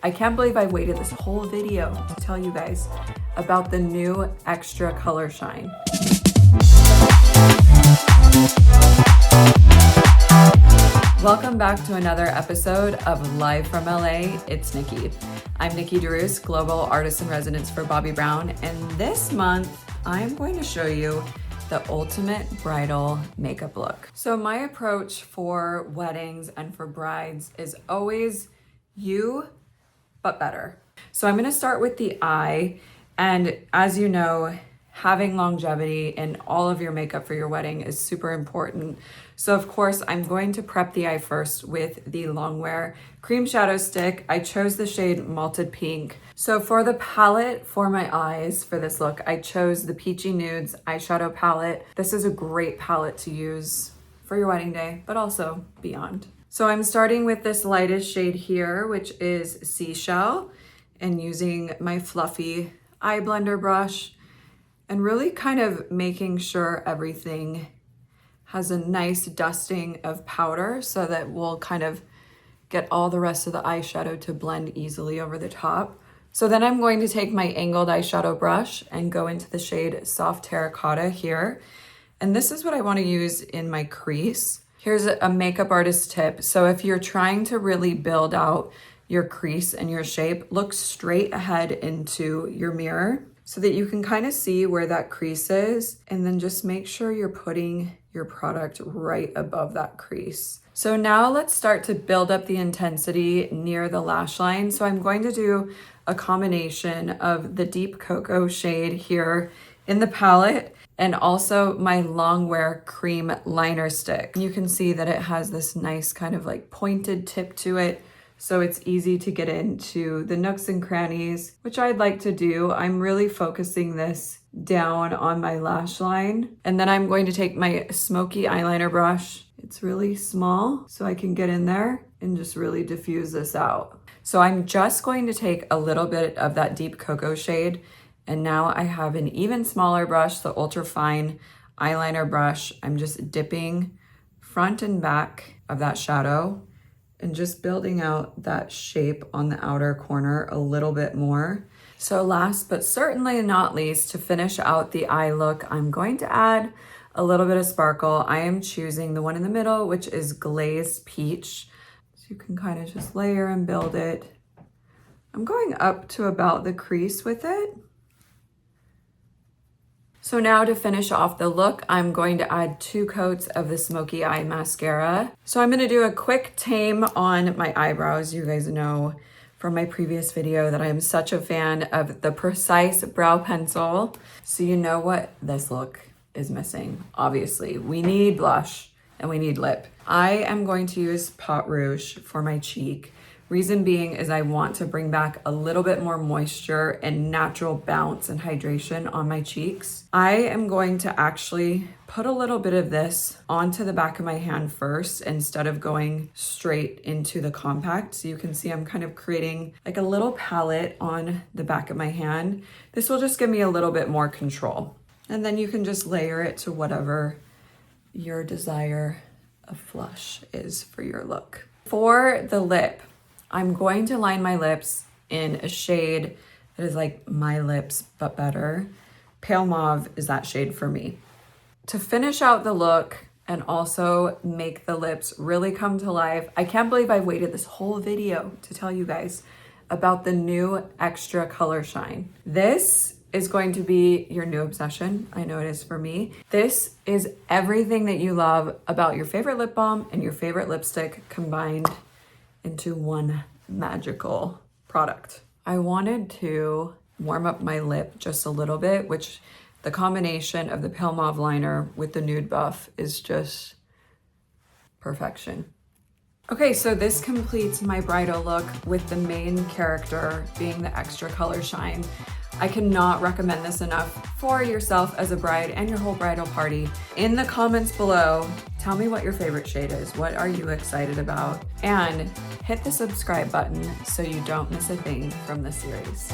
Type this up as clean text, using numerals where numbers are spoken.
I can't believe I waited this whole video to tell you guys about the new Extra Color Shine. Welcome back to another episode of Live from LA. It's Nikki. I'm Nikki DeRoest, Global Artist in Residence for Bobbi Brown, and this month I'm going to show you the ultimate bridal makeup look. So my approach for weddings and for brides is always you, but better. So I'm gonna start with the eye, and as you know, having longevity in all of your makeup for your wedding is super important. So of course, I'm going to prep the eye first with the Longwear Cream Shadow Stick. I chose the shade Malted Pink. So for the palette for my eyes for this look, I chose the Peachy Nudes eyeshadow palette. This is a great palette to use for your wedding day, but also beyond. So I'm starting with this lightest shade here, which is Seashell, and using my fluffy eye blender brush and really kind of making sure everything has a nice dusting of powder so that we'll kind of get all the rest of the eyeshadow to blend easily over the top. So then I'm going to take my angled eyeshadow brush and go into the shade Soft Terracotta here. And this is what I want to use in my crease. Here's a makeup artist tip. So if you're trying to really build out your crease and your shape, look straight ahead into your mirror so that you can kind of see where that crease is, and then just make sure you're putting your product right above that crease. So now let's start to build up the intensity near the lash line. So I'm going to do a combination of the deep cocoa shade here in the palette and also my Longwear cream liner stick. You can see that it has this nice kind of like pointed tip to it, so it's easy to get into the nooks and crannies, which I'd like to do. I'm really focusing this down on my lash line. And then I'm going to take my smoky eyeliner brush. It's really small, so I can get in there and just really diffuse this out. So I'm just going to take a little bit of that deep cocoa shade, and now I have an even smaller brush, the ultra fine eyeliner brush. I'm just dipping front and back of that shadow and just building out that shape on the outer corner a little bit more. So last but certainly not least, to finish out the eye look, I'm going to add a little bit of sparkle. I am choosing the one in the middle, which is Glazed Peach. So you can kind of just layer and build it. I'm going up to about the crease with it. So now to finish off the look, I'm going to add 2 coats of the Smokey Eye Mascara. So I'm gonna do a quick tame on my eyebrows. You guys know from my previous video that I am such a fan of the Precise Brow Pencil. So you know what this look is missing. Obviously, we need blush and we need lip. I am going to use Pot Rouge for my cheek. Reason being is I want to bring back a little bit more moisture and natural bounce and hydration on my cheeks. I am going to actually put a little bit of this onto the back of my hand first instead of going straight into the compact. So you can see I'm kind of creating like a little palette on the back of my hand. This will just give me a little bit more control. And then you can just layer it to whatever your desire of flush is for your look. For the lip, I'm going to line my lips in a shade that is like my lips, but better. Pale Mauve is that shade for me. To finish out the look and also make the lips really come to life, I can't believe I waited this whole video to tell you guys about the new Extra Color Shine. This is going to be your new obsession. I know it is for me. This is everything that you love about your favorite lip balm and your favorite lipstick combined into one magical product. I wanted to warm up my lip just a little bit, which the combination of the Pale Mauve liner with the Nude buff is just perfection. Okay, so this completes my bridal look with the main character being the Extra Color Shine. I cannot recommend this enough for yourself as a bride and your whole bridal party. In the comments below, tell me what your favorite shade is. What are you excited about? And hit the subscribe button so you don't miss a thing from this series.